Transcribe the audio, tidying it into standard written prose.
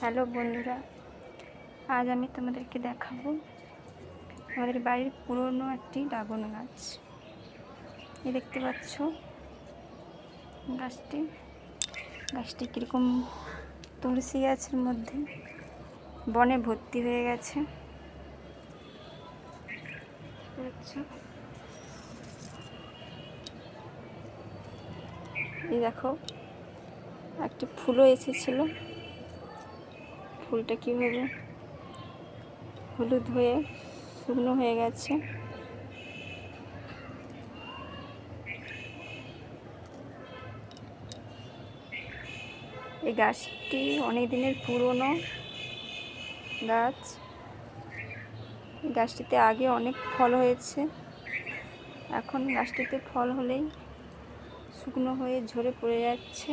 Hello বন্ধুরা, আজ আমি তোমাদেরকে দেখাবো আমাদের বাড়ির পুরনো একটি ড্রাগন গাছ। এই দেখতে পাচ্ছ গাছটি কীরকম তুলসী গাছের মধ্যে বনে ভর্তি হয়ে গেছে। এই দেখো, একটি ফুলও এসেছিল, ফুলটা কীভাবে হলুদ হয়ে শুকনো হয়ে গেছে। এই গাছটি অনেক দিনের পুরনো গাছ। এই গাছটিতে আগে অনেক ফল হয়েছে, এখন গাছটিতে ফল হলেই শুকনো হয়ে ঝরে পড়ে যাচ্ছে।